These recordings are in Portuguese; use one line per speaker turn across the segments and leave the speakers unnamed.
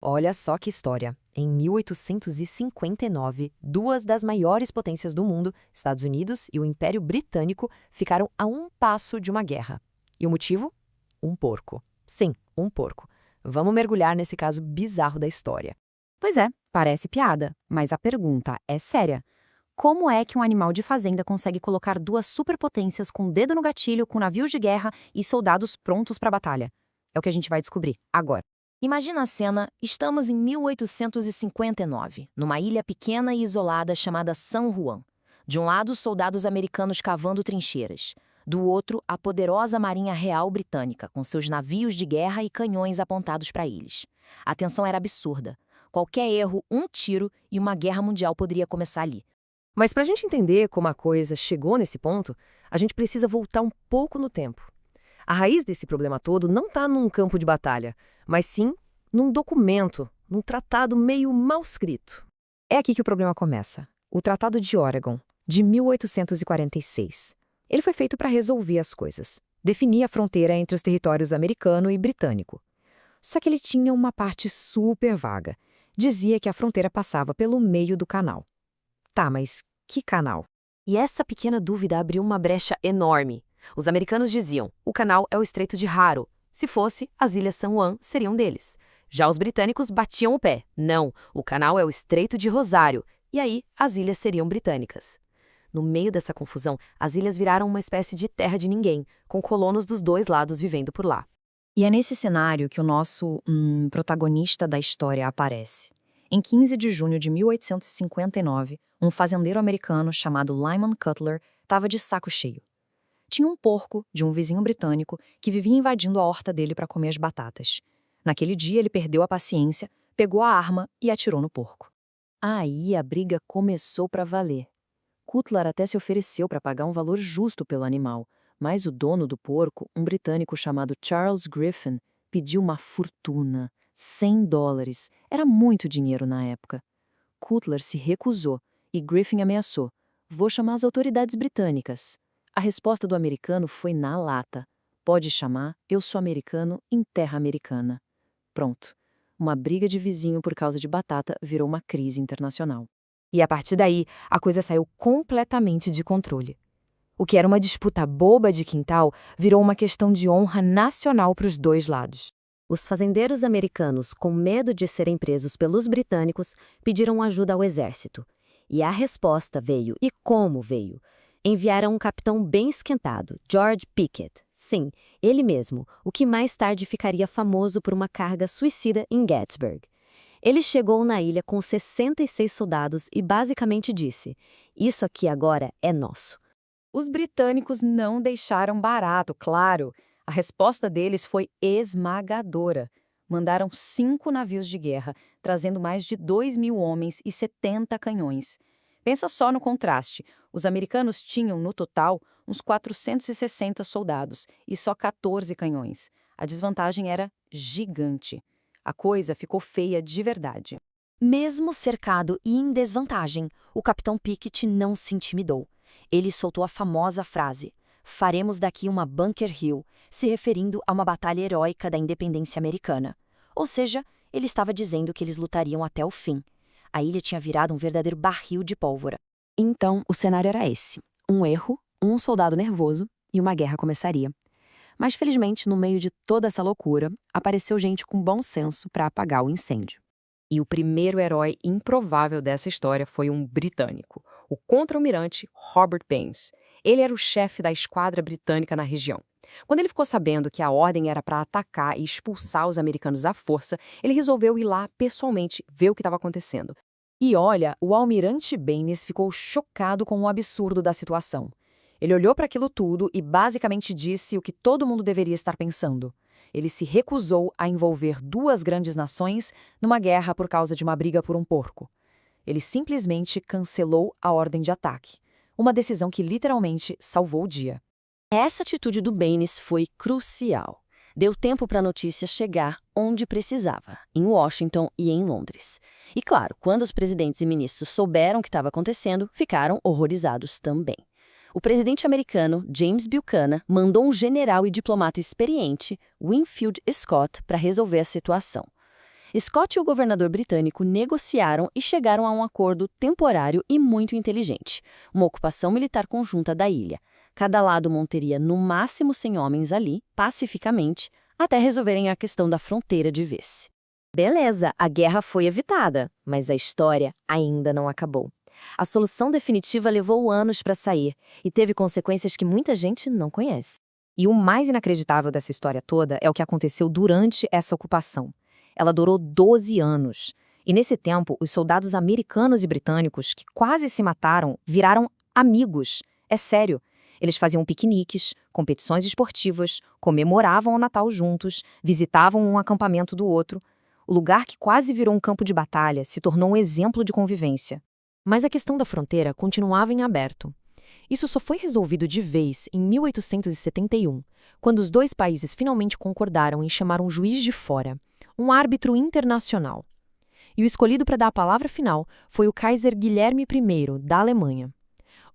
Olha só que história. Em 1859, duas das maiores potências do mundo, Estados Unidos e o Império Britânico, ficaram a um passo de uma guerra. E o motivo? Um porco. Sim, um porco. Vamos mergulhar nesse caso bizarro da história.
Pois é, parece piada, mas a pergunta é séria. Como é que um animal de fazenda consegue colocar duas superpotências com o dedo no gatilho, com navios de guerra e soldados prontos para a batalha? É o que a gente vai descobrir agora. Imagina a cena, estamos em 1859, numa ilha pequena e isolada chamada San Juan. De um lado, soldados americanos cavando trincheiras. Do outro, a poderosa Marinha Real Britânica, com seus navios de guerra e canhões apontados para eles. A tensão era absurda. Qualquer erro, um tiro e uma guerra mundial poderia começar ali.
Mas para a gente entender como a coisa chegou nesse ponto, a gente precisa voltar um pouco no tempo. A raiz desse problema todo não está num campo de batalha, mas sim num documento, num tratado meio mal escrito. É aqui que o problema começa. O Tratado de Oregon, de 1846. Ele foi feito para resolver as coisas, definir a fronteira entre os territórios americano e britânico. Só que ele tinha uma parte super vaga. Dizia que a fronteira passava pelo meio do canal. Tá, mas que canal? E essa pequena dúvida abriu uma brecha enorme. Os americanos diziam, o canal é o Estreito de Haro. Se fosse, as Ilhas San Juan seriam deles. Já os britânicos batiam o pé. Não, o canal é o Estreito de Rosário. E aí, as ilhas seriam britânicas. No meio dessa confusão, as ilhas viraram uma espécie de terra de ninguém, com colonos dos dois lados vivendo por lá.
E é nesse cenário que o nosso protagonista da história aparece. Em 15 de junho de 1859, um fazendeiro americano chamado Lyman Cutler estava de saco cheio. Tinha um porco de um vizinho britânico que vivia invadindo a horta dele para comer as batatas. Naquele dia ele perdeu a paciência, pegou a arma e atirou no porco. Aí a briga começou para valer. Cutler até se ofereceu para pagar um valor justo pelo animal, mas o dono do porco, um britânico chamado Charles Griffin, pediu uma fortuna, $100. Era muito dinheiro na época. Cutler se recusou e Griffin ameaçou: "Vou chamar as autoridades britânicas." A resposta do americano foi na lata: "Pode chamar, eu sou americano em terra americana." Pronto. Uma briga de vizinho por causa de batata virou uma crise internacional.
E a partir daí, a coisa saiu completamente de controle. O que era uma disputa boba de quintal virou uma questão de honra nacional para os dois lados. Os fazendeiros americanos, com medo de serem presos pelos britânicos, pediram ajuda ao exército. E a resposta veio, e como veio? Enviaram um capitão bem esquentado, George Pickett. Sim, ele mesmo, o que mais tarde ficaria famoso por uma carga suicida em Gettysburg. Ele chegou na ilha com 66 soldados e basicamente disse: "Isso aqui agora é nosso."
Os britânicos não deixaram barato, claro. A resposta deles foi esmagadora. Mandaram 5 navios de guerra, trazendo mais de 2.000 homens e 70 canhões. Pensa só no contraste. Os americanos tinham, no total, uns 460 soldados e só 14 canhões. A desvantagem era gigante. A coisa ficou feia de verdade.
Mesmo cercado e em desvantagem, o capitão Pickett não se intimidou. Ele soltou a famosa frase: "Faremos daqui uma Bunker Hill", se referindo a uma batalha heróica da independência americana. Ou seja, ele estava dizendo que eles lutariam até o fim. A ilha tinha virado um verdadeiro barril de pólvora. Então, o cenário era esse: um erro, um soldado nervoso e uma guerra começaria. Mas, felizmente, no meio de toda essa loucura, apareceu gente com bom senso para apagar o incêndio. E o primeiro herói improvável dessa história foi um britânico, o contra-almirante Robert Baines. Ele era o chefe da esquadra britânica na região. Quando ele ficou sabendo que a ordem era para atacar e expulsar os americanos à força, ele resolveu ir lá pessoalmente ver o que estava acontecendo. E olha, o almirante Baines ficou chocado com o absurdo da situação. Ele olhou para aquilo tudo e basicamente disse o que todo mundo deveria estar pensando. Ele se recusou a envolver duas grandes nações numa guerra por causa de uma briga por um porco. Ele simplesmente cancelou a ordem de ataque. Uma decisão que literalmente salvou o dia. Essa atitude do Baines foi crucial. Deu tempo para a notícia chegar onde precisava, em Washington e em Londres. E claro, quando os presidentes e ministros souberam o que estava acontecendo, ficaram horrorizados também. O presidente americano, James Buchanan, mandou um general e diplomata experiente, Winfield Scott, para resolver a situação. Scott e o governador britânico negociaram e chegaram a um acordo temporário e muito inteligente, uma ocupação militar conjunta da ilha. Cada lado manteria no máximo 100 homens ali, pacificamente, até resolverem a questão da fronteira de vez.
Beleza, a guerra foi evitada, mas a história ainda não acabou. A solução definitiva levou anos para sair e teve consequências que muita gente não conhece. E o mais inacreditável dessa história toda é o que aconteceu durante essa ocupação. Ela durou 12 anos. E nesse tempo, os soldados americanos e britânicos, que quase se mataram, viraram amigos. É sério. Eles faziam piqueniques, competições esportivas, comemoravam o Natal juntos, visitavam um acampamento do outro. O lugar que quase virou um campo de batalha se tornou um exemplo de convivência. Mas a questão da fronteira continuava em aberto. Isso só foi resolvido de vez em 1871, quando os dois países finalmente concordaram em chamar um juiz de fora, um árbitro internacional. E o escolhido para dar a palavra final foi o Kaiser Guilherme I, da Alemanha.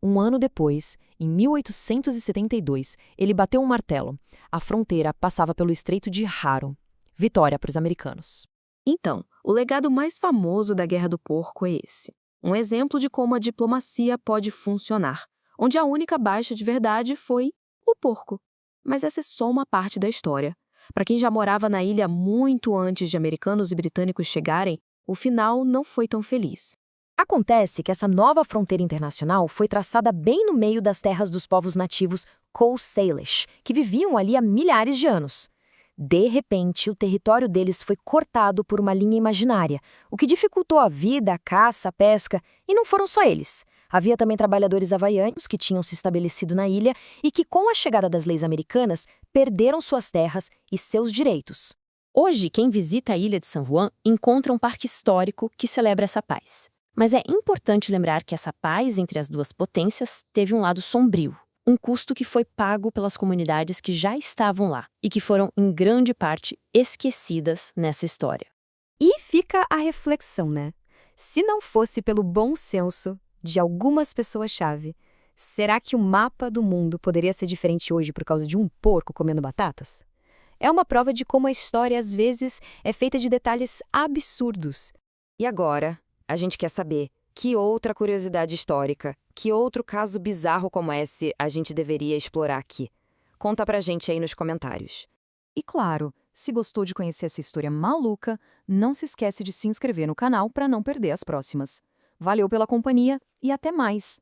Um ano depois, em 1872, ele bateu um martelo. A fronteira passava pelo Estreito de Haro. Vitória para os americanos.
Então, o legado mais famoso da Guerra do Porco é esse. Um exemplo de como a diplomacia pode funcionar, onde a única baixa de verdade foi o porco. Mas essa é só uma parte da história. Para quem já morava na ilha muito antes de americanos e britânicos chegarem, o final não foi tão feliz.
Acontece que essa nova fronteira internacional foi traçada bem no meio das terras dos povos nativos Coast Salish, que viviam ali há milhares de anos. De repente, o território deles foi cortado por uma linha imaginária, o que dificultou a vida, a caça, a pesca, e não foram só eles. Havia também trabalhadores havaianos que tinham se estabelecido na ilha e que, com a chegada das leis americanas, perderam suas terras e seus direitos.
Hoje, quem visita a ilha de San Juan encontra um parque histórico que celebra essa paz. Mas é importante lembrar que essa paz entre as duas potências teve um lado sombrio. Um custo que foi pago pelas comunidades que já estavam lá e que foram, em grande parte, esquecidas nessa história.
E fica a reflexão, né? Se não fosse pelo bom senso de algumas pessoas-chave, será que o mapa do mundo poderia ser diferente hoje por causa de um porco comendo batatas? É uma prova de como a história, às vezes, é feita de detalhes absurdos. E agora, a gente quer saber que outra curiosidade histórica, que outro caso bizarro como esse a gente deveria explorar aqui? Conta pra gente aí nos comentários. E claro, se gostou de conhecer essa história maluca, não se esquece de se inscrever no canal para não perder as próximas. Valeu pela companhia e até mais!